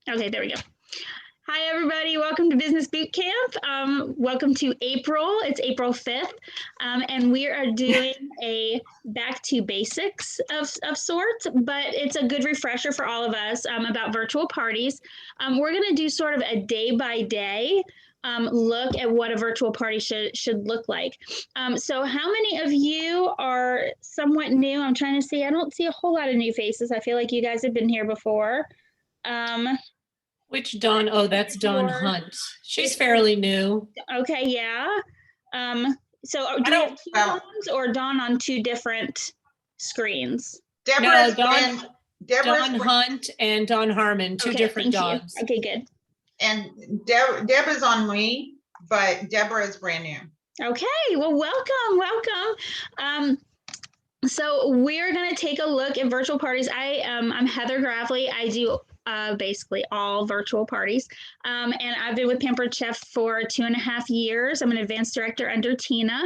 Okay, there we go. Hi, everybody. Welcome to Business Boot Camp. Welcome to April. It's April 5th, and we are doing a back to basics of sorts, but it's a good refresher for all of us about virtual parties. We're going to do sort of a day by day look at what a virtual party should look like. So how many of you are somewhat new? I'm trying to see. I don't see a whole lot of new faces. I feel like you guys have been here before. Which Dawn? Oh, that's Dawn Hunt. She's fairly new. Okay, yeah. So do we have two Dawns or Dawn on two different screens? No, Dawn Hunt and Dawn Harmon, two different Dawns. Okay, good. And Deborah's on me, but Deborah is brand new. Okay, well, welcome. So we're going to take a look at virtual parties. I'm Heather Gravely. I do basically all virtual parties. And I've been with Pampered Chef for 2.5 years. I'm an advanced director under Tina.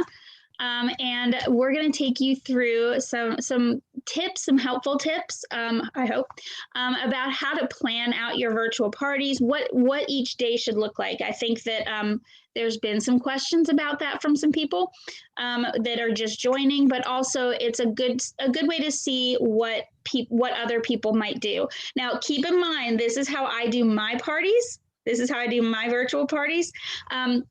And we're going to take you through some tips, some helpful tips, I hope, about how to plan out your virtual parties, what each day should look like. I think that there's been some questions about that from some people that are just joining, but also it's a good way to see what other people might do. Now, keep in mind, this is how I do my parties. This is how I do my virtual parties. And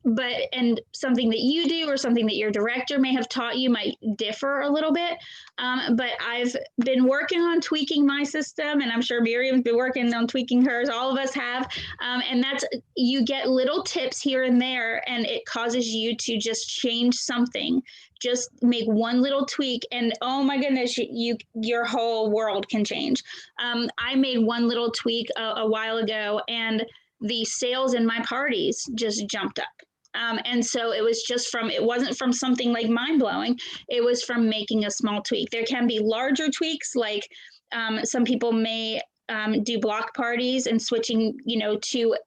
something that you do or something that your director may have taught you might differ a little bit. But I've been working on tweaking my system, and I'm sure Miriam's been working on tweaking hers. All of us have. And that's, you get little tips here and there, and it causes you to just change something. Just make one little tweak, and oh my goodness, your whole world can change. I made one little tweak a while ago, and the sales in my parties just jumped up. And so it wasn't from something like mind blowing. It was from making a small tweak. There can be larger tweaks, like some people may do block parties, and switching, to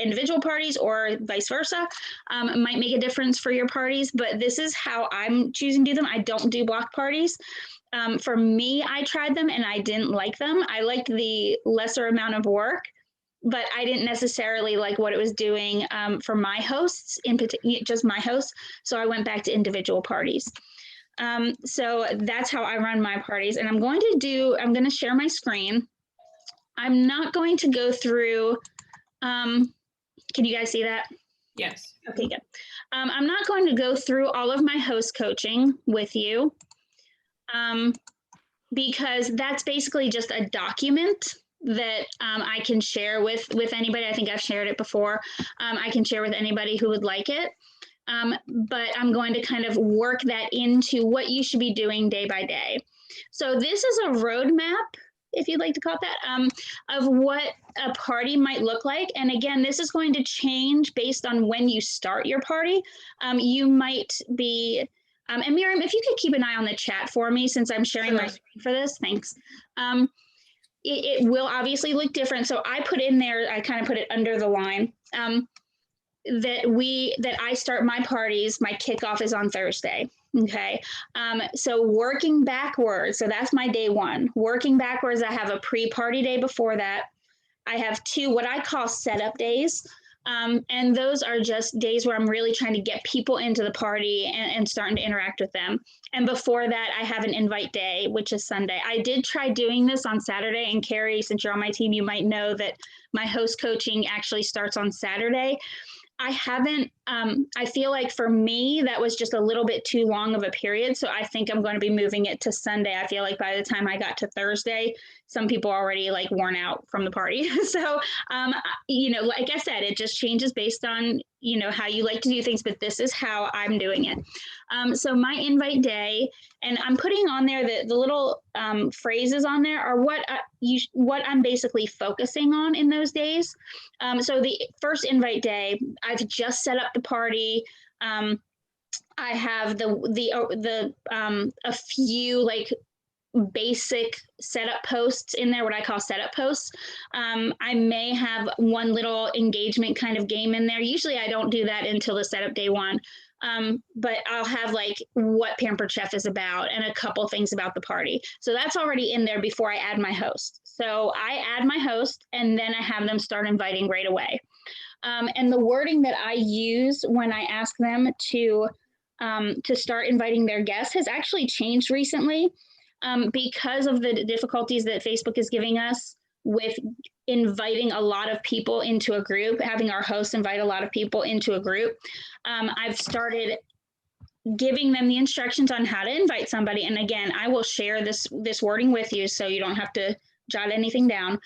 individual parties or vice versa might make a difference for your parties. But this is how I'm choosing to do them. I don't do block parties. For me, I tried them and I didn't like them. I liked the lesser amount of work, but I didn't necessarily like what it was doing for my hosts, in particular, just my hosts. So I went back to individual parties. So that's how I run my parties. And I'm going to share my screen. I'm not going to go through, can you guys see that? Yes. Okay, good. I'm not going to go through all of my host coaching with you because that's basically just a document that I can share with anybody. I think I've shared it before. I can share with anybody who would like it. But I'm going to kind of work that into what you should be doing day by day. So this is a roadmap, if you'd like to call it that, of what a party might look like. And again, this is going to change based on when you start your party. You might be, and Miriam, if you could keep an eye on the chat for me, since I'm sharing my screen for this, thanks. It will obviously look different. So I put in there, I kind of put it under the line that I start my parties, my kickoff is on Thursday. Okay. So working backwards, so that's my day one. Working backwards, I have a pre-party day before that. I have 2 what I call setup days. And those are just days where I'm really trying to get people into the party and starting to interact with them. And before that, I have an invite day, which is Sunday. I did try doing this on Saturday. And Carrie, since you're on my team, you might know that my host coaching actually starts on Saturday. I haven't, I feel like for me, that was just a little bit too long of a period. So I think I'm going to be moving it to Sunday. I feel like by the time I got to Thursday, some people are already like worn out from the party. So, like I said, it just changes based on, how you like to do things, but this is how I'm doing it. So my invite day, and I'm putting on there the little phrases on there are what I'm basically focusing on in those days. So the first invite day, I've just set up the party. I have a few like basic setup posts in there, what I call setup posts. I may have one little engagement kind of game in there. Usually I don't do that until the setup day one. But I'll have like what Pampered Chef is about and a couple things about the party. So that's already in there before I add my host. So I add my host and then I have them start inviting right away. And the wording that I use when I ask them to start inviting their guests has actually changed recently because of the difficulties that Facebook is giving us with inviting a lot of people into a group, having our hosts invite a lot of people into a group. I've started giving them the instructions on how to invite somebody. And again, I will share this wording with you so you don't have to jot anything down.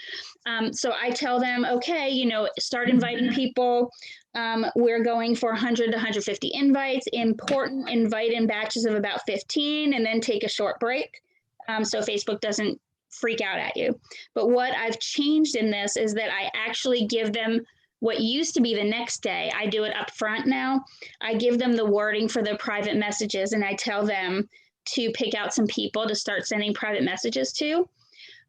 So I tell them, okay, you know, start inviting people. We're going for 100 to 150 invites. Important, invite in batches of about 15 and then take a short break. So Facebook doesn't freak out at you. But what I've changed in this is that I actually give them what used to be the next day. I do it up front now. I give them the wording for their private messages and I tell them to pick out some people to start sending private messages to.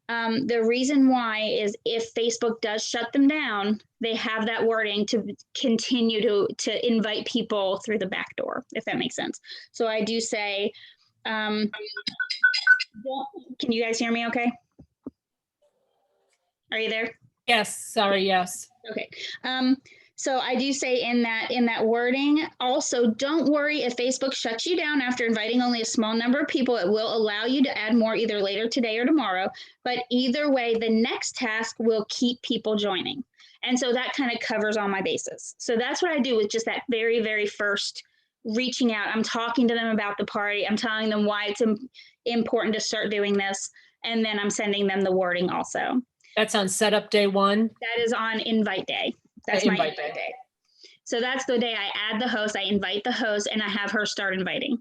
The reason why is if Facebook does shut them down, they have that wording to continue to invite people through the back door, if that makes sense. So I do say, can you guys hear me okay? Are you there? Yes, sorry, yes. Okay. So I do say in that wording, also don't worry if Facebook shuts you down after inviting only a small number of people, it will allow you to add more either later today or tomorrow. But either way, the next task will keep people joining. And so that kind of covers all my bases. So that's what I do with just that very, very first reaching out. I'm talking to them about the party. I'm telling them why it's important to start doing this. And then I'm sending them the wording also. That's on setup day 1? That is on invite day. That's my invite day. So that's the day I add the host, I invite the host, and I have her start inviting.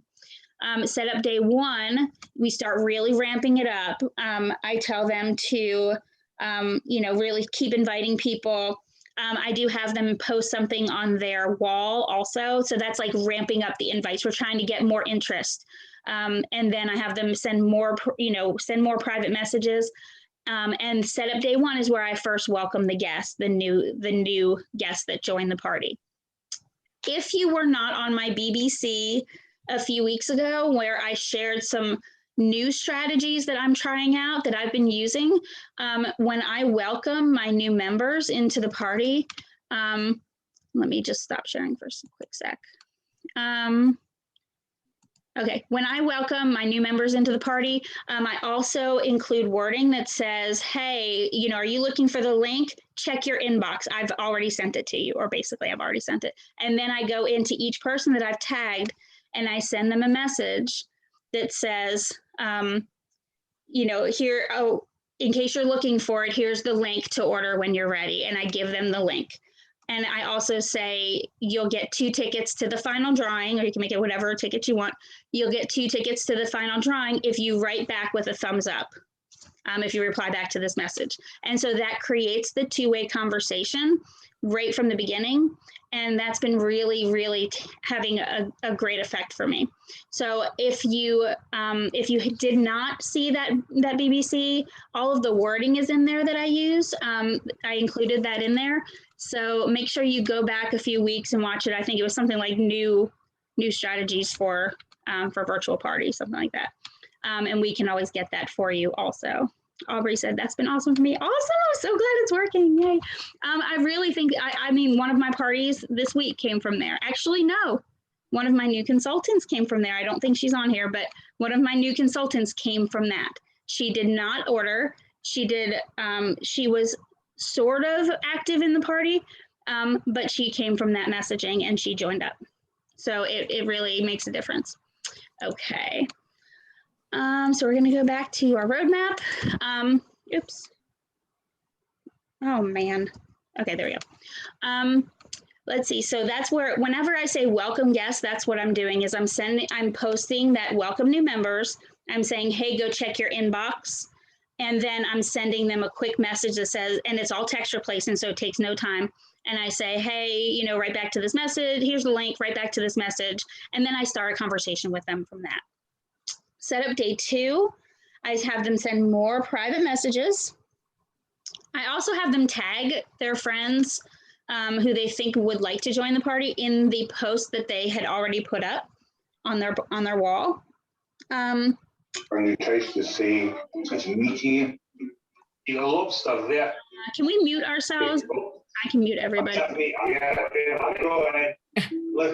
Setup day 1, we start really ramping it up. I tell them to, really keep inviting people. I do have them post something on their wall also. So that's like ramping up the invites. We're trying to get more interest. And then I have them send more private messages. And setup day 1 is where I first welcome the guests, the new guests that join the party. If you were not on my BBC a few weeks ago, where I shared some new strategies that I'm trying out that I've been using, when I welcome my new members into the party, let me just stop sharing for a quick sec. Okay, when I welcome my new members into the party, I also include wording that says, hey, are you looking for the link? Check your inbox. I've already sent it to you, or basically I've already sent it. And then I go into each person that I've tagged and I send them a message that says, here, in case you're looking for it, here's the link to order when you're ready. And I give them the link. And I also say, you'll get 2 tickets to the final drawing, or you can make it whatever ticket you want. You'll get 2 tickets to the final drawing if you write back with a thumbs up, if you reply back to this message. And so that creates the 2-way conversation right from the beginning. And that's been really, really having a great effect for me. So if you did not see that BBC, all of the wording is in there that I use. I included that in there. So make sure you go back a few weeks and watch it. I think it was something like new strategies for virtual parties, something like that. And we can always get that for you also. Aubrey said, that's been awesome for me. Awesome, I'm so glad it's working, yay. I really think, one of my parties this week came from there. Actually, no, one of my new consultants came from there. I don't think she's on here, but one of my new consultants came from that. She did not order. She was sort of active in the party, but she came from that messaging and she joined up. So it really makes a difference. Okay. So we're going to go back to our roadmap. Oops. Oh man. Okay, there we go. Let's see. So that's where, whenever I say welcome guests, that's what I'm doing is I'm posting that welcome new members. I'm saying, hey, go check your inbox. And then I'm sending them a quick message that says, and it's all text replacement, so it takes no time. And I say, hey, right back to this message. Here's the link, right back to this message. And then I start a conversation with them from that. Setup day 2, I have them send more private messages. I also have them tag their friends who they think would like to join the party in the post that they had already put up on their wall. And you try to say it's meaty. You got a lot of stuff there. Can we mute ourselves? I can mute everybody. Look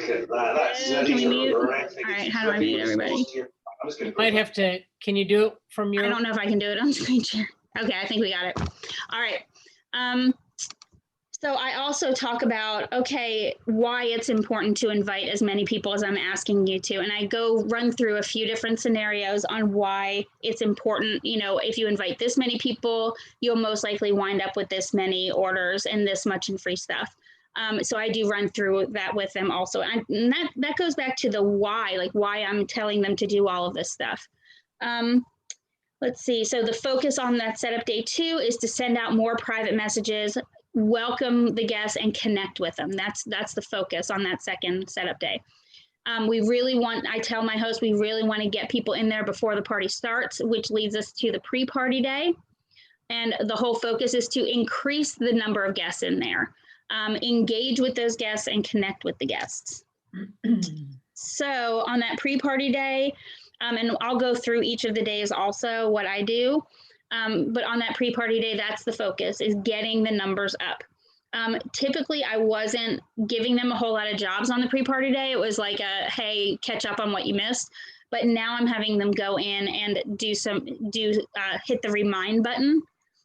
at that. That's Can we mute? All right, how do I mute everybody? You might have to, can you do it from your? I don't know if I can do it on screen share. Okay, I think we got it. All right. So I also talk about, okay, why it's important to invite as many people as I'm asking you to. And I go run through a few different scenarios on why it's important. You know, if you invite this many people, you'll most likely wind up with this many orders and this much in free stuff. So I do run through that with them also. And that goes back to the why, like why I'm telling them to do all of this stuff. Let's see. So the focus on that setup day 2 is to send out more private messages, welcome the guests, and connect with them. That's the focus on that second setup day. I tell my host, we really want to get people in there before the party starts, which leads us to the pre-party day. And the whole focus is to increase the number of guests in there, engage with those guests and connect with the guests. So on that pre-party day, and I'll go through each of the days also what I do. But on that pre-party day, that's the focus, is getting the numbers up. Typically, I wasn't giving them a whole lot of jobs on the pre-party day. It was like hey, catch up on what you missed. But now I'm having them go in and hit the remind button.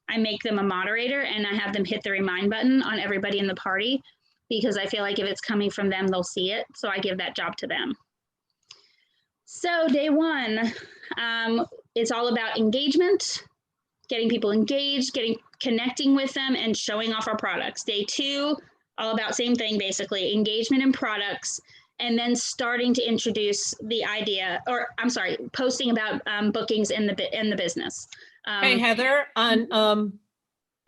I make them a moderator and I have them hit the remind button on everybody in the party, because I feel like if it's coming from them, they'll see it. So I give that job to them. So day 1, it's all about engagement, getting people engaged, connecting with them and showing off our products. Day 2, all about same thing, basically, engagement in products, and then starting to introduce the idea, or I'm sorry, posting about bookings in the business. Hey, Heather,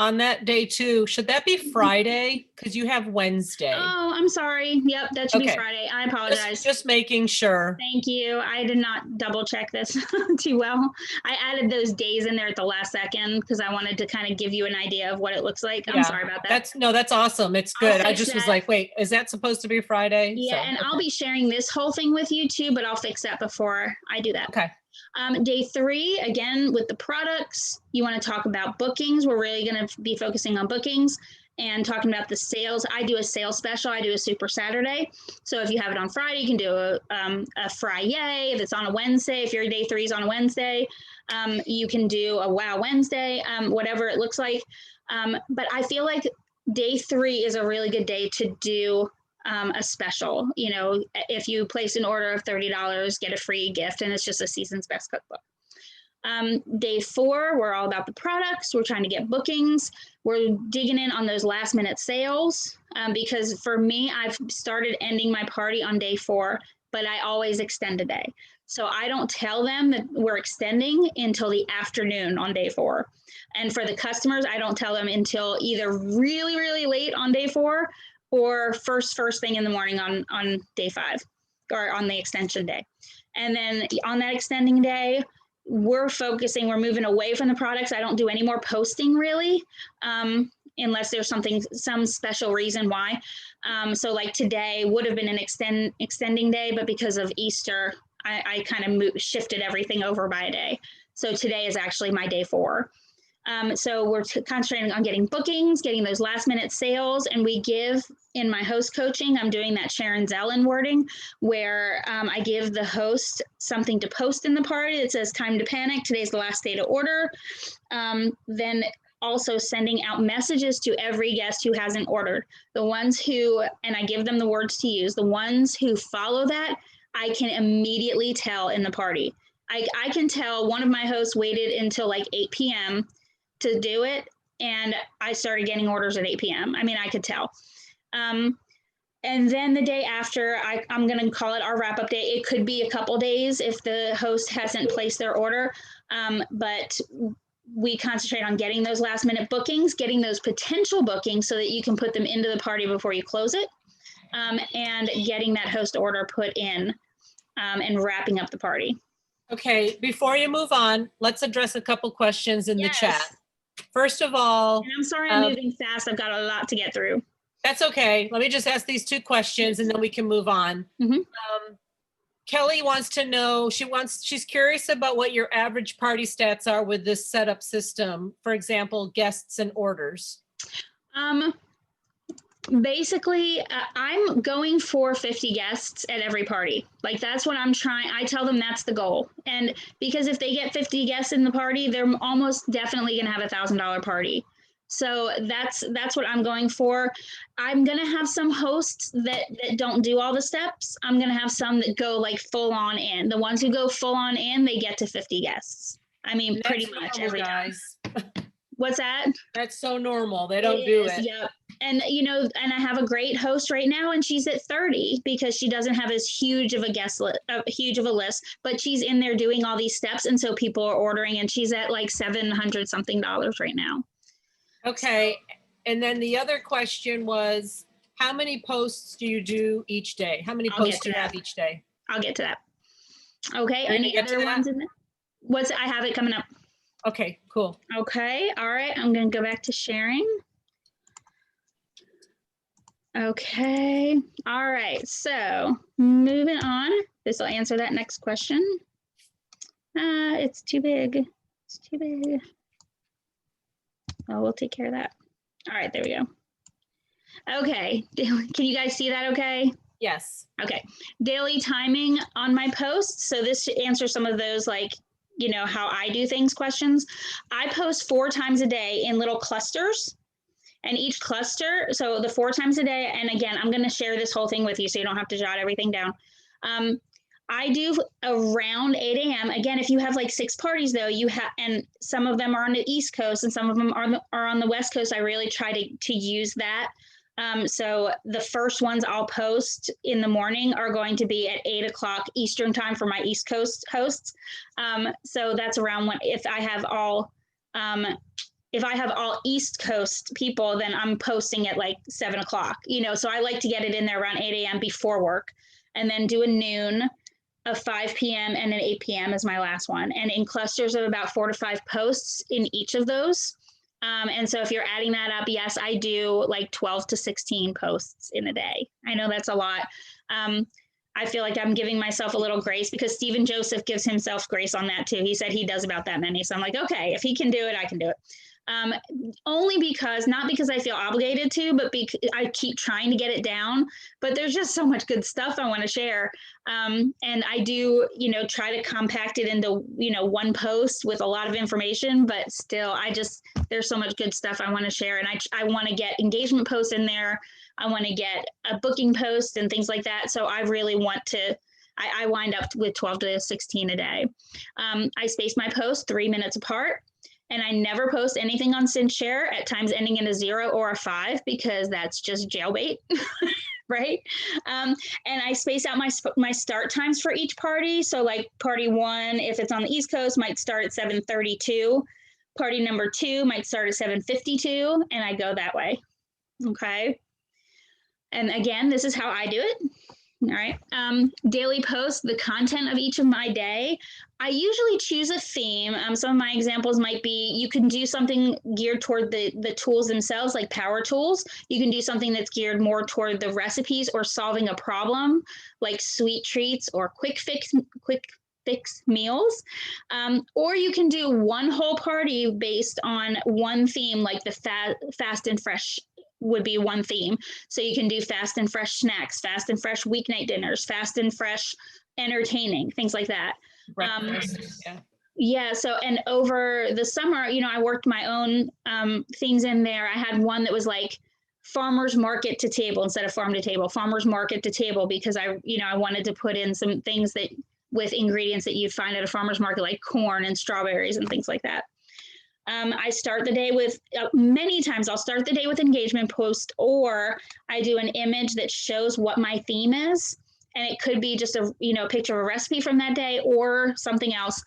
on that day 2, should that be Friday? Because you have Wednesday. Oh, I'm sorry. Yep, that should be Okay. Friday. I apologize. Just making sure. Thank you. I did not double check this too well. I added those days in there at the last second because I wanted to kind of give you an idea of what it looks like. I'm Yeah, sorry about that. That's awesome. It's I'll good. I fix just was that. like, wait, is that supposed to be Friday? Yeah, and I'll be sharing this whole thing with you too, but I'll fix that before I do that. Okay. Day 3, again, with the products, you want to talk about bookings. We're really going to be focusing on bookings and talking about the sales. I do a sales special. I do a Super Saturday. So if you have it on Friday, you can do a Friday. If it's on a Wednesday, if your day 3 is on a Wednesday, you can do a Wow Wednesday, whatever it looks like. But I feel like day 3 is a really good day to do a special. You know, if you place an order of $30, get a free gift, and it's just a season's best cookbook. Day 4, we're all about the products. We're trying to get bookings. We're digging in on those last minute sales, because for me, I've started ending my party on day 4, but I always extend a day. So I don't tell them that we're extending until the afternoon on day 4. And for the customers, I don't tell them until either really, really late on day 4 or first thing in the morning on day 5, or on the extension day. And then on that extending day, we're moving away from the products. I don't do any more posting really, unless there's some special reason why. So like today would have been an extending day, but because of Easter, I kind of shifted everything over by a day. So today is actually my day 4. So we're concentrating on getting bookings, getting those last minute sales. And we give, in my host coaching, I'm doing that Sharon Zellen wording where I give the host something to post in the party that says time to panic. Today's the last day to order. Then also sending out messages to every guest who hasn't ordered. The ones who, and I give them the words to use, the ones who follow that, I can immediately tell in the party. I can tell one of my hosts waited until like 8 p.m. to do it, and I started getting orders at 8 p.m. I mean, I could tell. And then the day after, I'm going to call it our wrap-up day. It could be a couple days if the host hasn't placed their order, but we concentrate on getting those last-minute bookings, getting those potential bookings so that you can put them into the party before you close it, and getting that host order put in, and wrapping up the party. Okay, before you move on, let's address a couple questions in the chat. First of all, And I'm sorry I'm moving fast. I've got a lot to get through. That's okay. Let me just ask these 2 questions and then we can move on. Mhm. Kelly wants to know, she's curious about what your average party stats are with this setup system. For example, guests and orders. Basically, I'm going for 50 guests at every party. Like that's what I'm trying. I tell them that's the goal. And because if they get 50 guests in the party, they're almost definitely going to have $1,000 party. So that's what I'm going for. I'm going to have some hosts that don't do all the steps. I'm going to have some that go like full on in. The ones who go full on in, they get to 50 guests. I mean, And pretty that's much normal, every time. guys. What's that? That's so normal. They don't do is, it. Yep. And and I have a great host right now, and she's at 30 because she doesn't have as huge of a guest list, huge of a list, but she's in there doing all these steps, and so people are ordering, and she's at like $700 something right now. Okay. And then the other question was, how many posts do you do each day? How many I'll get posts to do you that. have each day? I'll get to that. Okay. You're gonna Any get to other that? ones in there? I have it coming up. Okay, cool. Okay. All right. I'm going to go back to sharing. Okay. All right. So moving on. This will answer that next question. It's too big. It's too big. Oh, we'll take care of that. All right. There we go. Okay. Can you guys see that okay? Yes. Okay. Daily timing on my posts. So this answers some of those like, how I do things questions. I post 4 times a day in little clusters. And each cluster, so the 4 times a day, and again, I'm going to share this whole thing with you so you don't have to jot everything down. I do around 8 a.m. Again, if you have like 6 parties though, and some of them are on the East Coast and some of them are on the West Coast, I really try to use that. So the first ones I'll post in the morning are going to be at 8 o'clock Eastern time for my East Coast hosts. So that's around when, if I have all East Coast people, then I'm posting at like 7 o'clock, so I like to get it in there around 8 a.m. before work, and then do a noon, a 5 p.m. and an 8 p.m. is my last one. And in clusters of about 4 to 5 posts in each of those. And so if you're adding that up, yes, I do like 12 to 16 posts in a day. I know that's a lot. I feel like I'm giving myself a little grace because Stephen Joseph gives himself grace on that too. He said he does about that many. So I'm like, okay, if he can do it, I can do it. Only because, not because I feel obligated to, but because I keep trying to get it down, but there's just so much good stuff I want to share. And I do, try to compact it into, one post with a lot of information, but still, there's so much good stuff I want to share. And I want to get engagement posts in there. I want to get a booking post and things like that. So I really want to, I wind up with 12 to 16 a day. I space my posts 3 minutes apart. And I never post anything on SendShare at times ending in a 0 or a 5 because that's just jailbait, right? And I space out my start times for each party. So like party 1, if it's on the East Coast, might start at 7:32. Party number 2 might start at 7:52, and I go that way. Okay. And again, this is how I do it. All right. Daily posts, the content of each of my day. I usually choose a theme. Some of my examples might be, you can do something geared toward the tools themselves, like power tools. You can do something that's geared more toward the recipes or solving a problem, like sweet treats or quick fix meals. Or you can do one whole party based on one theme, like the fast and fresh would be one theme. So you can do fast and fresh snacks, fast and fresh weeknight dinners, fast and fresh entertaining, things like that. Breakfast, yeah. Yeah. So, and over the summer, I worked my own things in there. I had one that was like farmers market to table instead of farm to table, farmers market to table, because I wanted to put in some things that with ingredients that you'd find at a farmer's market, like corn and strawberries and things like that. I start the day with, many times I'll start the day with engagement post, or I do an image that shows what my theme is. And it could be just a picture of a recipe from that day or something else.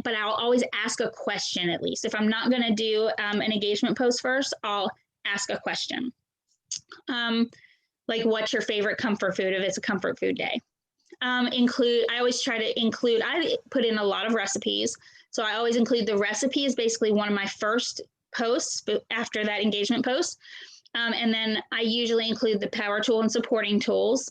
But I'll always ask a question at least. If I'm not going to do an engagement post first, I'll ask a question. Like, what's your favorite comfort food if it's a comfort food day? I always try to include, I put in a lot of recipes. So I always include the recipe is basically one of my first posts after that engagement post. And then I usually include the power tool and supporting tools.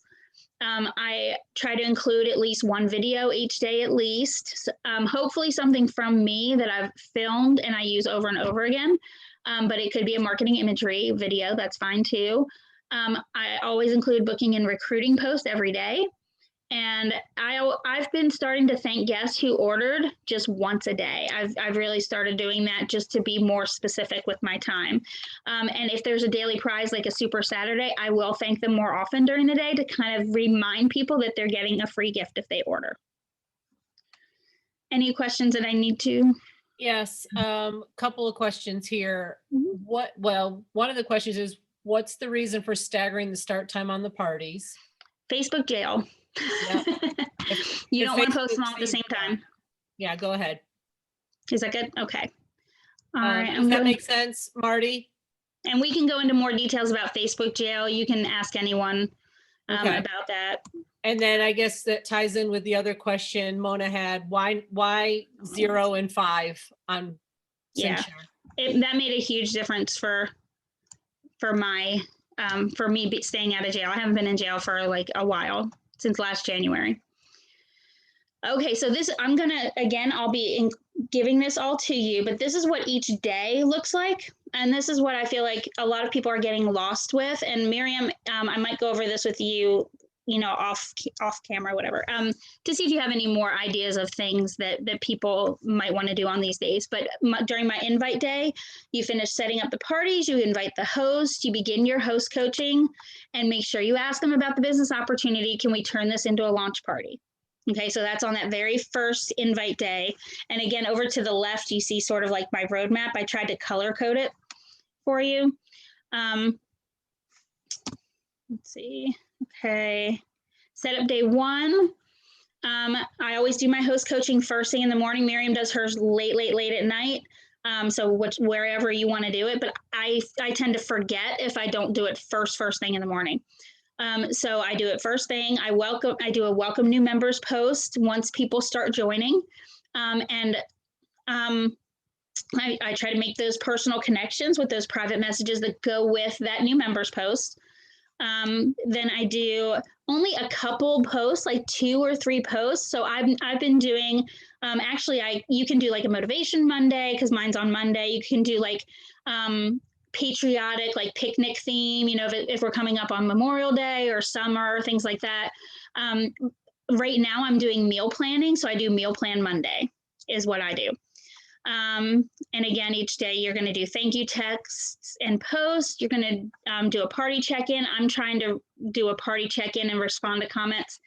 I try to include at least one video each day at least, hopefully something from me that I've filmed and I use over and over again, but it could be a marketing imagery video, that's fine too. I always include booking and recruiting posts every day. And I've been starting to thank guests who ordered just once a day. I've really started doing that just to be more specific with my time. And if there's a daily prize like a Super Saturday, I will thank them more often during the day to kind of remind people that they're getting a free gift if they order. Any questions that I need to? Yes, couple of questions here. Mhm. One of the questions is, what's the reason for staggering the start time on the parties? Facebook jail. Yep. You If don't want to post Facebook them all at the sees same time. Yeah, go ahead. Is that good? Okay. All right. Does that make sense, Marty? And we can go into more details about Facebook jail. You can ask anyone Okay. about that. And then I guess that ties in with the other question Mona had. Why 0 and 5 on Yeah. censure? That made a huge difference for my for me staying out of jail. I haven't been in jail for like a while, since last January. Okay, so this, I'm gonna, again, I'll be giving this all to you, but this is what each day looks like. And this is what I feel like a lot of people are getting lost with. And Miriam, I might go over this with you, you know, off camera, whatever, to see if you have any more ideas of things that people might want to do on these days. But during my invite day, you finish setting up the parties, you invite the host, you begin your host coaching, and make sure you ask them about the business opportunity. Can we turn this into a launch party? Okay, so that's on that very first invite day. And again, over to the left, you see sort of like my roadmap. I tried to color code it for you. Let's see. Okay, setup day 1. I always do my host coaching first thing in the morning. Miriam does hers late at night. So wherever you want to do it, but I tend to forget if I don't do it first thing in the morning. So I do it first thing. I do a welcome new members post once people start joining. I try to make those personal connections with those private messages that go with that new members post. Then I do only a couple posts, like 2 or 3 posts. So I've been doing, you can do like a motivation Monday, because mine's on Monday. You can do like, patriotic, like picnic theme, you know, if we're coming up on Memorial Day or summer, things like that. Right now I'm doing meal planning. So I do meal plan Monday is what I do. And again, each day you're going to do thank you texts and posts. You're going to do a party check-in. I'm trying to do a party check-in and respond to comments.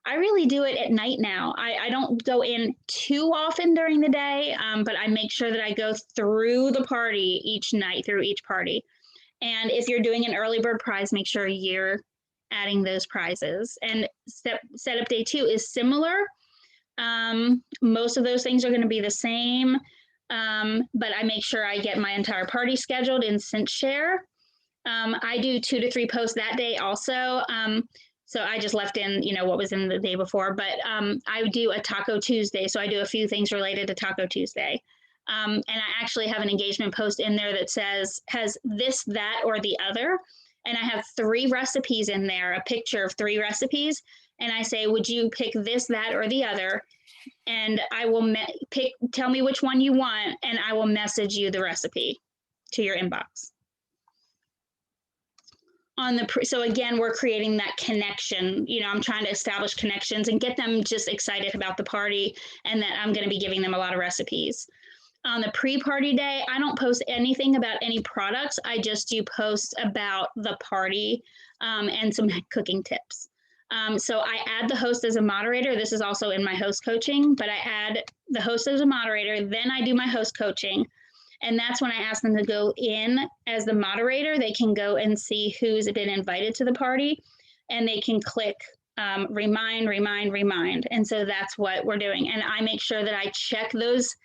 I really do it at night now. I don't go in too often during the day, but I make sure that I go through the party each night, through each party. And if you're doing an early bird prize, make sure you're adding those prizes. And setup day 2 is similar. Most of those things are going to be the same, but I make sure I get my entire party scheduled in CinchShare. I do 2 to 3 posts that day also. So I just left in, you know, what was in the day before, but I do a Taco Tuesday. So I do a few things related to Taco Tuesday. And I actually have an engagement post in there that has this, that, or the other. And I have 3 recipes in there, a picture of 3 recipes. And I say, would you pick this, that, or the other? And I will tell me which one you want, and I will message you the recipe to your inbox. So again, we're creating that connection. You know, I'm trying to establish connections and get them just excited about the party, and that I'm going to be giving them a lot of recipes. On the pre-party day, I don't post anything about any products. I just do posts about the party and some cooking tips. So I add the host as a moderator. This is also in my host coaching, but I add the host as a moderator. Then I do my host coaching. And that's when I ask them to go in as the moderator. They can go and see who's been invited to the party, and they can click remind. And so that's what we're doing. And I make sure that I check those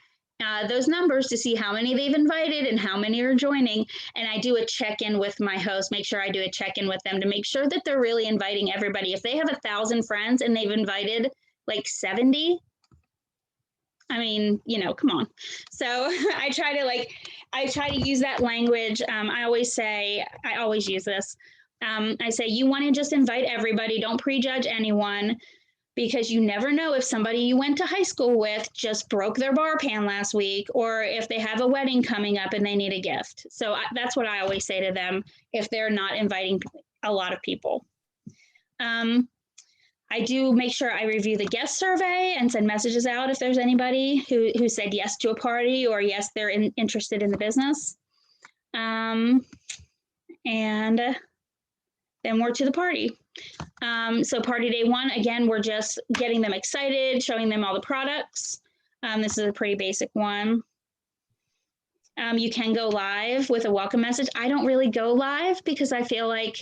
numbers to see how many they've invited and how many are joining. And I do a check-in with my host, make sure I do a check-in with them to make sure that they're really inviting everybody. If they have 1,000 friends and they've invited like 70, I mean, come on. So I try to use that language. I always use this. I say, you want to just invite everybody. Don't prejudge anyone, because you never know if somebody you went to high school with just broke their bar pan last week, or if they have a wedding coming up and they need a gift. So that's what I always say to them if they're not inviting a lot of people. I do make sure I review the guest survey and send messages out if there's anybody who said yes to a party, or yes, they're interested in the business. And then we're to the party. So party day one, again, we're just getting them excited, showing them all the products. This is a pretty basic one. You can go live with a welcome message. I don't really go live because I feel like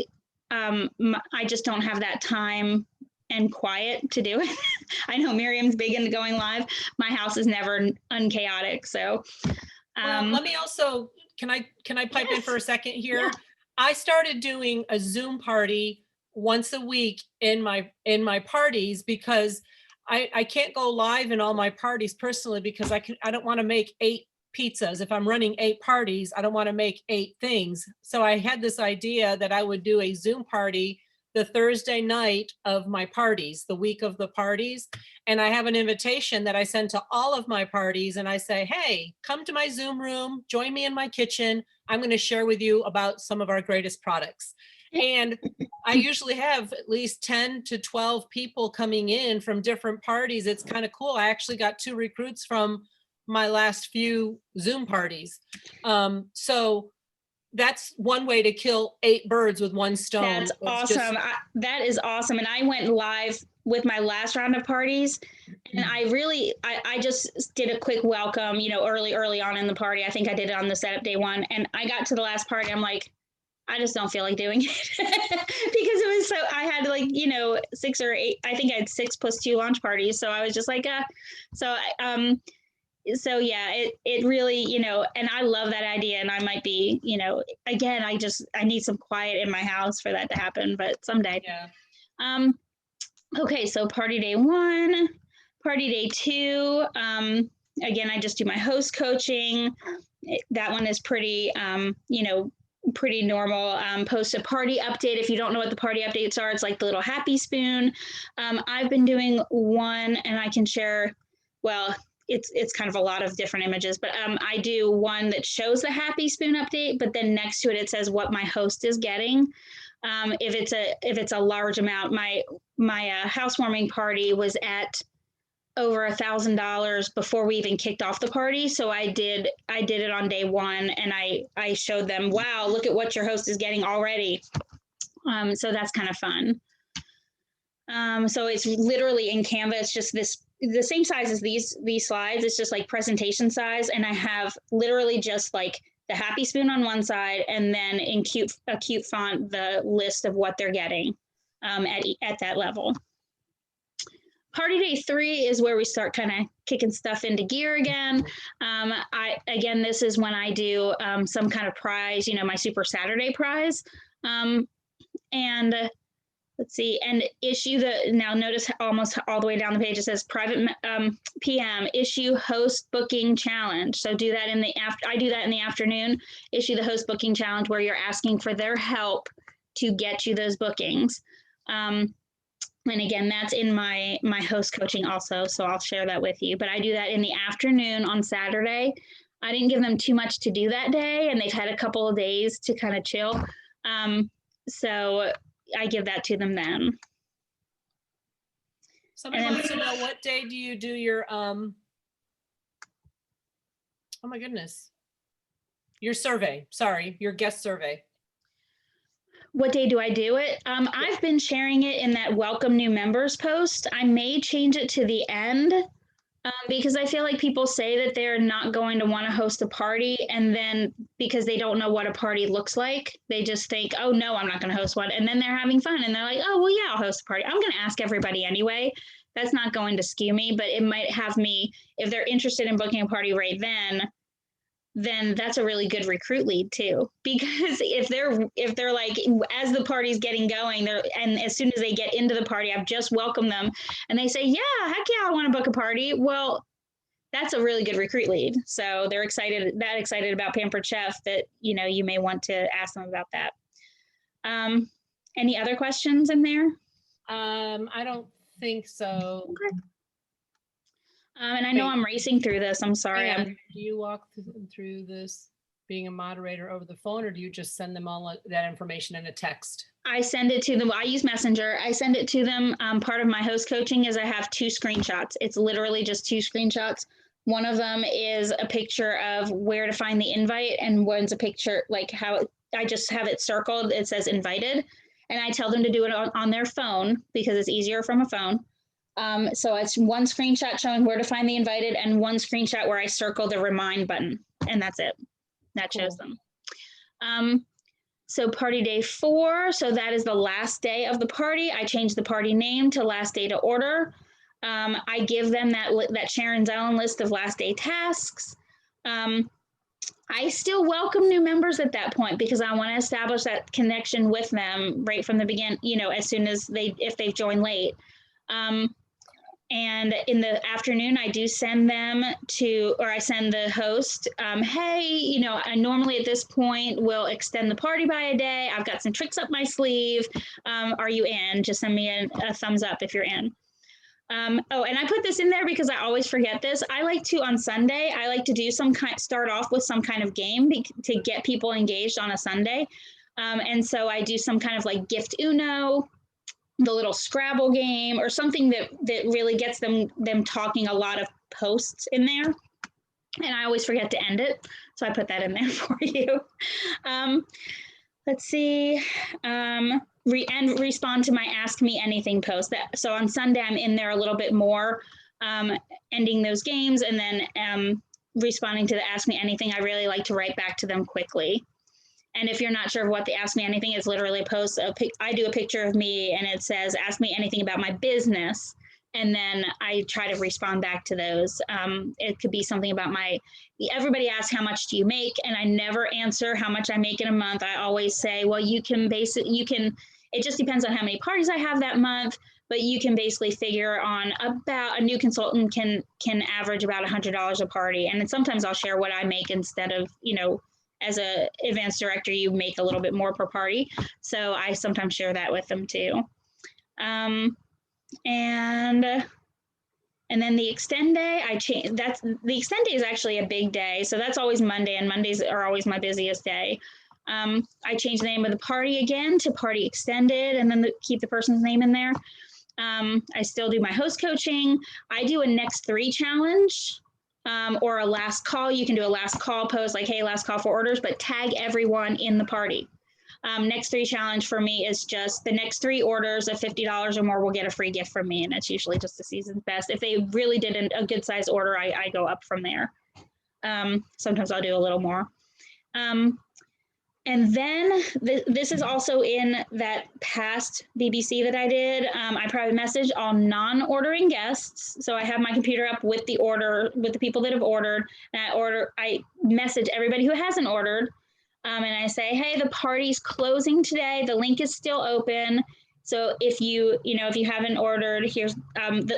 I just don't have that time and quiet to do it. I know Miriam's big into going live. My house is never unchaotic. So let me also, can I pipe in for a second here? Yeah. I started doing a Zoom party once a week in my parties, because I can't go live in all my parties personally, because I don't want to make 8 pizzas. If I'm running 8 parties, I don't want to make 8 things. So I had this idea that I would do a Zoom party the Thursday night of my parties, the week of the parties. And I have an invitation that I send to all of my parties, and I say, hey, come to my Zoom room, join me in my kitchen. I'm going to share with you about some of our greatest products. And I usually have at least 10 to 12 people coming in from different parties. It's kind of cool. I actually got 2 recruits from my last few Zoom parties. So that's one way to kill 8 birds with one stone. That's awesome. That is awesome. And I went live with my last round of parties, and I just did a quick welcome, early on in the party. I think I did it on the setup day 1, and I got to the last party. I'm like, I just don't feel like doing it because it was I had 6 or 8, I think I had 6 plus 2 launch parties. So I was just like, so yeah, it really, and I love that idea, and I might be, again, I need some quiet in my house for that to happen, but someday. Yeah. Okay. So party day 1, party day 2. Again, I just do my host coaching. That one is pretty, pretty normal. Post a party update. If you don't know what the party updates are, it's like the little happy spoon. I've been doing one, and I can share, it's kind of a lot of different images, but I do one that shows the happy spoon update, but then next to it, it says what my host is getting. If it's a large amount, my housewarming party was at over $1,000 before we even kicked off the party. So I did it on day 1, and I showed them, wow, look at what your host is getting already. So that's kind of fun. So it's literally in Canva. It's just the same size as these slides. It's just like presentation size. And I have literally just like the happy spoon on one side, and then in a cute font, the list of what they're getting at that level. Party day 3 is where we start kind of kicking stuff into gear again. Again, this is when I do some kind of prize, my Super Saturday prize. And let's see, and now notice almost all the way down the page, it says private PM, issue host booking challenge. So do that I do that in the afternoon, issue the host booking challenge, where you're asking for their help to get you those bookings. And again, that's in my host coaching also, so I'll share that with you. But I do that in the afternoon on Saturday. I didn't give them too much to do that day, and they've had a couple of days to kind of chill. So I give that to them then. Somebody wants to know, what day do you do your, oh my goodness, your survey, your guest survey? What day do I do it? I've been sharing it in that welcome new members post. I may change it to the end because I feel like people say that they're not going to want to host a party, and then because they don't know what a party looks like, they just think, oh no, I'm not going to host one. And then they're having fun and they're like, oh, well, yeah, I'll host a party. I'm going to ask everybody anyway. That's not going to skew me, but it might have me, if they're interested in booking a party right then that's a really good recruit lead too. Because if they're like, as the party's getting going, and as soon as they get into the party, I've just welcomed them, and they say, yeah, heck yeah, I want to book a party. Well, that's a really good recruit lead. So they're excited about Pampered Chef that, you know, you may want to ask them about that. Any other questions in there? I don't think so. Okay. And I know I'm racing through this. I'm sorry. And do you walk through this being a moderator over the phone, or do you just send them all that information in a text? I send it to them. I use Messenger. I send it to them. Part of my host coaching is I have 2 screenshots. It's literally just 2 screenshots. One of them is a picture of where to find the invite, and one's a picture like how I just have it circled. It says invited, and I tell them to do it on their phone because it's easier from a phone. So it's one screenshot showing where to find the invited and one screenshot where I circle the remind button, and that's it. That shows them. So party day 4, so that is the last day of the party. I changed the party name to last day to order. I give them that Sharon Zellen list of last day tasks. I still welcome new members at that point because I want to establish that connection with them right from the beginning, you know, as soon as if they've joined late. And in the afternoon, I do send them I send the host, hey, you know, I normally at this point will extend the party by a day. I've got some tricks up my sleeve. Are you in? Just send me a thumbs up if you're in. Oh, and I put this in there because I always forget this. I like to, on Sunday, I like to do start off with some kind of game to get people engaged on a Sunday. And so I do some kind of like gift Uno, the little Scrabble game, or something that really gets them talking, a lot of posts in there. And I always forget to end it. So I put that in there for you. Let's see. And respond to my Ask Me Anything post. So on Sunday, I'm in there a little bit more, ending those games, and then responding to the Ask Me Anything. I really like to write back to them quickly. And if you're not sure of what the Ask Me Anything is, literally post I do a picture of me and it says, ask me anything about my business. And then I try to respond back to those. It could be something about everybody asks, how much do you make? And I never answer how much I make in a month. I always say, well, it just depends on how many parties I have that month, but you can basically figure on about, a new consultant can average about $100 a party. And then sometimes I'll share what I make instead of, you know, as a advanced director, you make a little bit more per party. So I sometimes share that with them too. And then the extend day, the extend day is actually a big day. So that's always Monday, and Mondays are always my busiest day. I changed the name of the party again to Party Extended, and then keep the person's name in there. I still do my host coaching. I do a next 3 challenge. Or a last call. You can do a last call post like, hey, last call for orders, but tag everyone in the party. Next 3 challenge for me is just the next 3 orders of $50 or more will get a free gift from me. And that's usually just the season's best. If they really did a good size order, I go up from there. Sometimes I'll do a little more. And then this is also in that past BBC that I did. I private message all non-ordering guests. So I have my computer up with the people that have ordered. And I message everybody who hasn't ordered. And I say, hey, the party's closing today. The link is still open. So if you haven't ordered, here's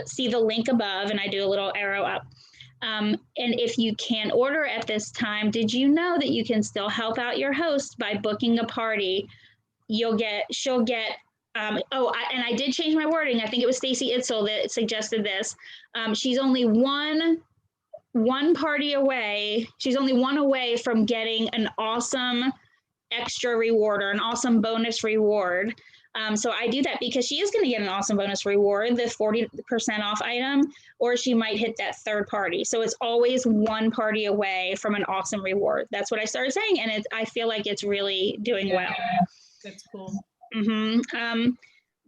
see the link above, and I do a little arrow up. And if you can't order at this time, did you know that you can still help out your host by booking a party? She'll get, and I did change my wording. I think it was Stacy Itzel that suggested this. She's only one party away. She's only one away from getting an awesome extra reward or an awesome bonus reward. So I do that because she is going to get an awesome bonus reward, the 40% off item, or she might hit that 3rd party. So it's always one party away from an awesome reward. That's what I started saying. And I feel like it's really doing well. That's cool. Mm-hmm.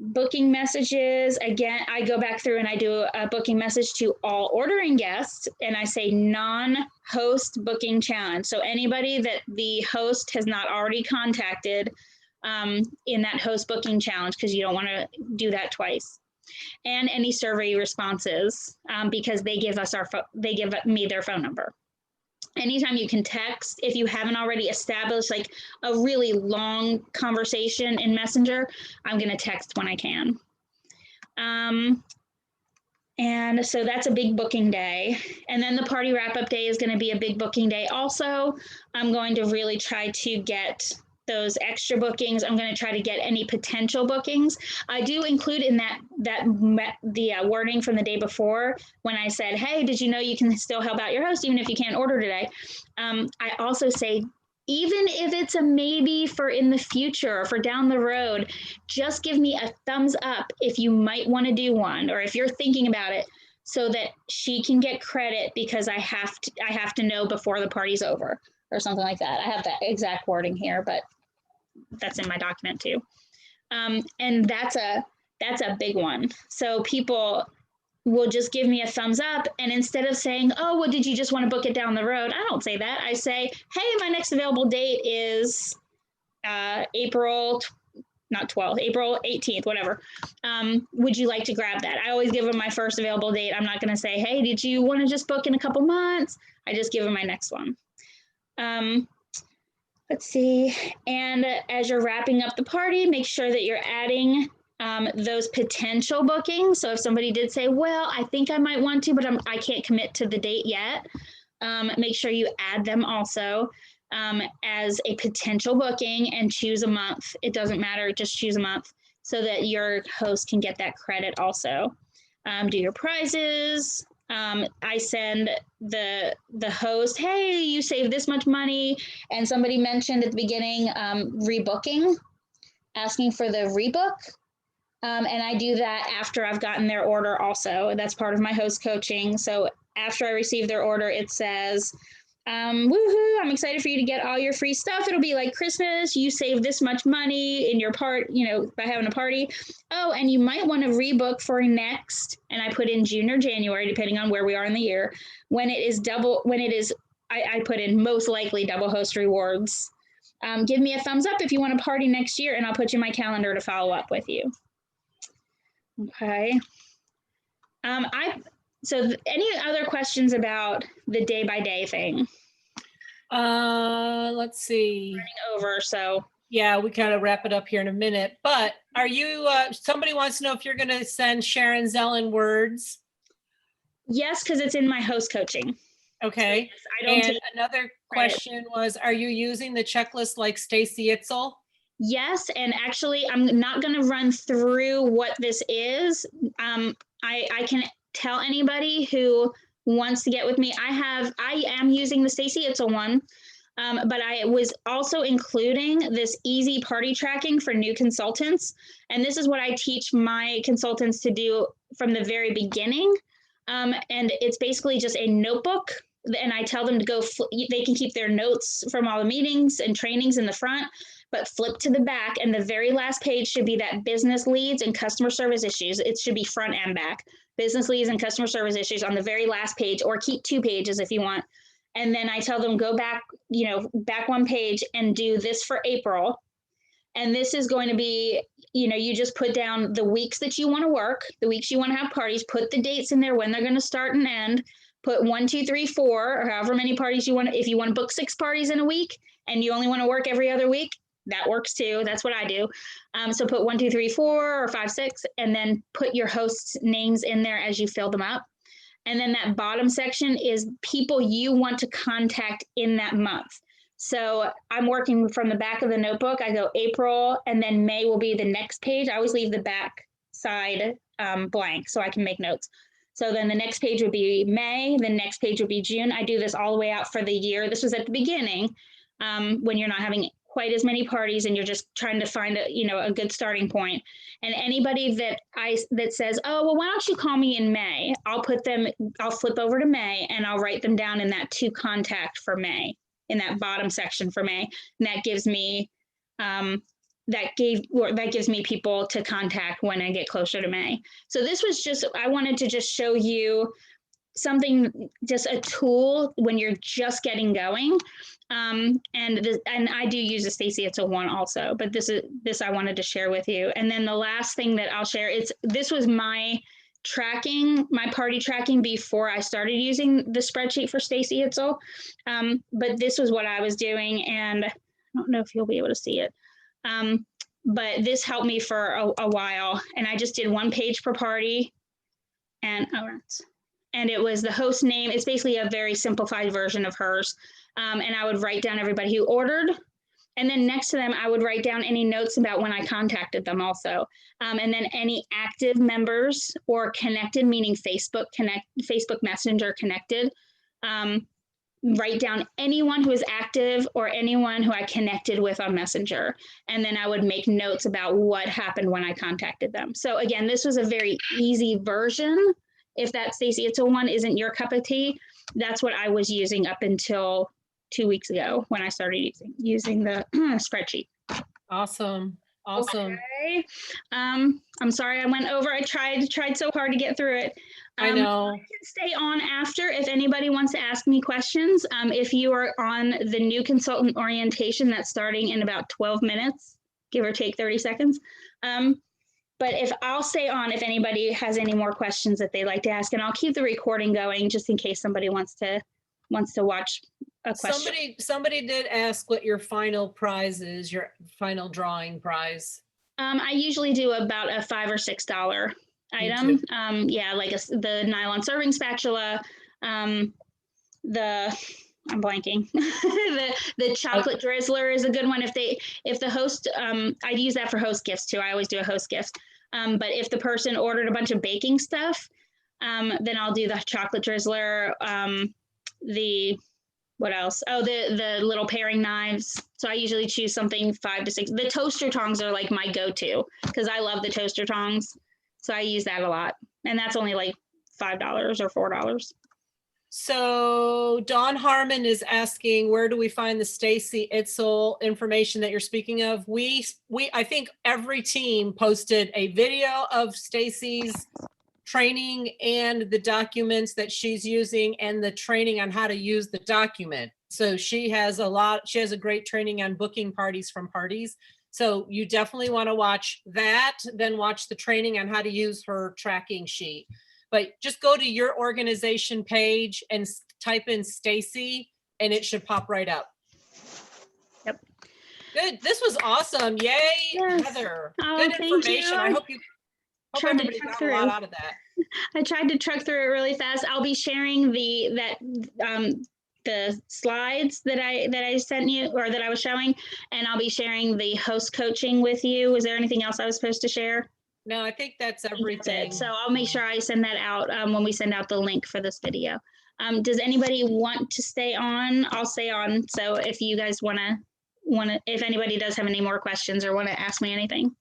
Booking messages, again, I go back through and I do a booking message to all ordering guests, and I say non-host booking challenge. So anybody that the host has not already contacted in that host booking challenge, because you don't want to do that twice. And any survey responses, because they give me their phone number. Anytime you can text, if you haven't already established like a really long conversation in Messenger, I'm going to text when I can. And so that's a big booking day. And then the party wrap up day is going to be a big booking day also. I'm going to really try to get those extra bookings. I'm going to try to get any potential bookings. I do include in the wording from the day before when I said, hey, did you know you can still help out your host even if you can't order today? I also say, even if it's a maybe for in the future or for down the road, just give me a thumbs up if you might want to do one or if you're thinking about it, so that she can get credit because I have to know before the party's over or something like that. I have that exact wording here, but that's in my document too. And that's a big one. So people will just give me a thumbs up, and instead of saying, oh, well, did you just want to book it down the road? I don't say that. I say, hey, my next available date is April 18th, whatever. Would you like to grab that? I always give them my first available date. I'm not going to say, hey, did you want to just book in a couple months? I just give them my next one. Let's see. And as you're wrapping up the party, make sure that you're adding those potential bookings. So if somebody did say, well, I think I might want to, but I can't commit to the date yet, make sure you add them also as a potential booking and choose a month. It doesn't matter, just choose a month so that your host can get that credit also. Do your prizes. I send the host, hey, you saved this much money. And somebody mentioned at the beginning, rebooking, asking for the rebook. And I do that after I've gotten their order also. That's part of my host coaching. So after I receive their order, it says, woohoo, I'm excited for you to get all your free stuff. It'll be like Christmas. You save this much money in your part, by having a party. Oh, and you might want to rebook for next. And I put in June or January, depending on where we are in the year. I put in most likely double host rewards. Give me a thumbs up if you want to party next year, and I'll put you in my calendar to follow up with you. Okay. So any other questions about the day by day thing? Let's see. Over, so. Yeah, we kind of wrap it up here in a minute, but are you, somebody wants to know if you're going to send Sharon Zellen words? Yes, because it's in my host coaching. Okay. So yes, I don't take another question was, are you using the checklist like Stacy Itzel? Yes, and actually, I'm not going to run through what this is. I can tell anybody who wants to get with me. I am using the Stacy Itzel one, but I was also including this easy party tracking for new consultants. And this is what I teach my consultants to do from the very beginning. And it's basically just a notebook. And I tell them to go, they can keep their notes from all the meetings and trainings in the front, but flip to the back, and the very last page should be that business leads and customer service issues. It should be front and back. Business leads and customer service issues on the very last page, or keep 2 pages if you want. And then I tell them, go back, back 1 page and do this for April. And this is going to be, you just put down the weeks that you want to work, the weeks you want to have parties, put the dates in there when they're going to start and end, put 1, 2, 3, 4, or however many parties you want. If you want to book 6 parties in a week and you only want to work every other week, that works too. That's what I do. So put 1, 2, 3, 4, or 5, 6, and then put your hosts' names in there as you fill them up. And then that bottom section is people you want to contact in that month. So I'm working from the back of the notebook. I go April, and then May will be the next page. I always leave the back side blank so I can make notes. So then the next page would be May, the next page would be June. I do this all the way out for the year. This was at the beginning when you're not having quite as many parties and you're just trying to find a good starting point. And anybody that says, oh, well, why don't you call me in May? I'll flip over to May and I'll write them down in that to contact for May, in that bottom section for May. And that gives me gives me people to contact when I get closer to May. So this was I wanted to just show you something, just a tool when you're just getting going. And I do use the Stacy Itzel one also, but this I wanted to share with you. And then the last thing that I'll share, this was my party tracking before I started using the spreadsheet for Stacy Itzel. But this was what I was doing, and I don't know if you'll be able to see it. But this helped me for a while, and I just did 1 page per party. and it was the host name. It's basically a very simplified version of hers. And I would write down everybody who ordered. And then next to them, I would write down any notes about when I contacted them also. And then any active members or connected, meaning Facebook Messenger connected. Write down anyone who is active or anyone who I connected with on Messenger. And then I would make notes about what happened when I contacted them. So again, this was a very easy version. If that Stacy Itzel one isn't your cup of tea, that's what I was using up until 2 weeks ago when I started using the spreadsheet. Awesome. Awesome. Okay. I'm sorry I went over. I tried so hard to get through it. I know. I can stay on after if anybody wants to ask me questions. If you are on the new consultant orientation that's starting in about 12 minutes, give or take 30 seconds. But if I'll stay on if anybody has any more questions that they'd like to ask, and I'll keep the recording going just in case somebody wants to watch a question. Somebody did ask what your final prize is, your final drawing prize. I usually do about a $5 or $6 item. Yeah, like the nylon serving spatula, I'm blanking. the chocolate drizzler is a good one. If the host, I'd use that for host gifts too. I always do a host gift. But if the person ordered a bunch of baking stuff, then I'll do the chocolate drizzler, what else? Oh, the little paring knives. So I usually choose something 5 to 6. The toaster tongs are like my go-to because I love the toaster tongs. So I use that a lot. And that's only like $5 or $4. So Dawn Harmon is asking, where do we find the Stacy Itzel information that you're speaking of? I think every team posted a video of Stacy's training and the documents that she's using and the training on how to use the document. So she has a great training on booking parties from parties. So you definitely want to watch that, then watch the training on how to use her tracking sheet. But just go to your organization page and type in Stacy and it should pop right up. Yep. Good. This was awesome. Yay, Yes. Good Thank information. you. I hope Tried to everybody truck got through. a lot out of that. I tried to truck through it really fast. I'll be sharing the slides that I sent you or that I was showing, and I'll be sharing the host coaching with you. Was there anything else I was supposed to share? No, I think that's That's everything. it. So I'll make sure I send that out when we send out the link for this video. Does anybody want to stay on? I'll stay on. So if you guys want to, if anybody does have any more questions or want to ask me anything.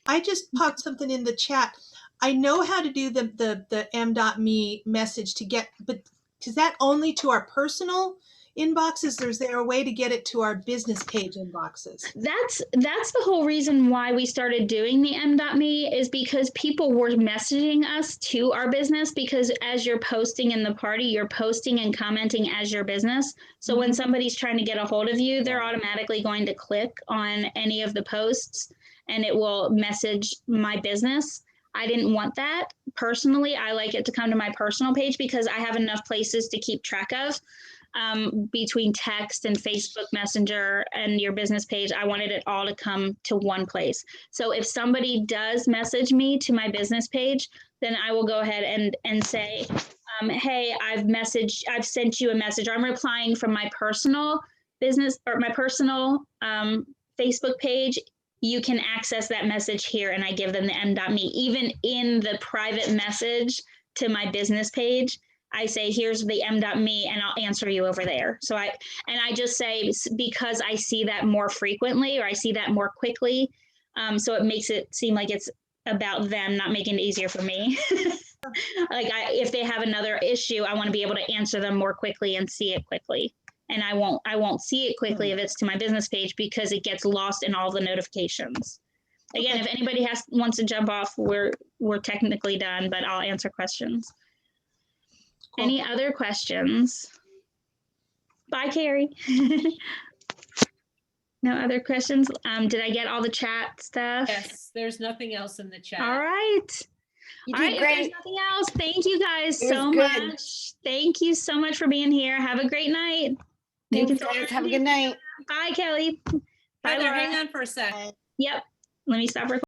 I just popped something in the chat. I know how to do the m.me message to get, but is that only to our personal inboxes, or is there a way to get it to our business page inboxes? That's the whole reason why we started doing the m.me is because people were messaging us to our business, because as you're posting in the party, you're posting and commenting as your business. So when somebody's trying to get a hold of you, they're automatically going to click on any of the posts and it will message my business. I didn't want that. Personally, I like it to come to my personal page because I have enough places to keep track of. Between text and Facebook Messenger and your business page, I wanted it all to come to one place. So if somebody does message me to my business page, then I will go ahead and say, hey, I've sent you a message, or I'm replying from my personal business or my personal Facebook page. You can access that message here, and I give them the m.me. Even in the private message to my business page, I say, here's the m.me, and I'll answer you over there. So I just say, because I see that more frequently, or I see that more quickly. So it makes it seem like it's about them, not making it easier for me. If they have another issue, I want to be able to answer them more quickly and see it quickly. And I won't see it quickly if it's to my business page, because it gets lost in all the notifications. Again, if anybody wants to jump off, we're technically done, but I'll answer questions. Cool. Any other questions? Bye, Carrie. No other questions? Did I get all the chat stuff? Yes, there's nothing else in the chat. All right. You All did right, great. if there's nothing else, thank you guys It so was good. much. Thank you so much for being here. Have a great night. You Thanks, can- guys. Have a good night. Bye, Kelly. Bye, Heather, Laura. hang on for a sec. Yep. Let me stop recording.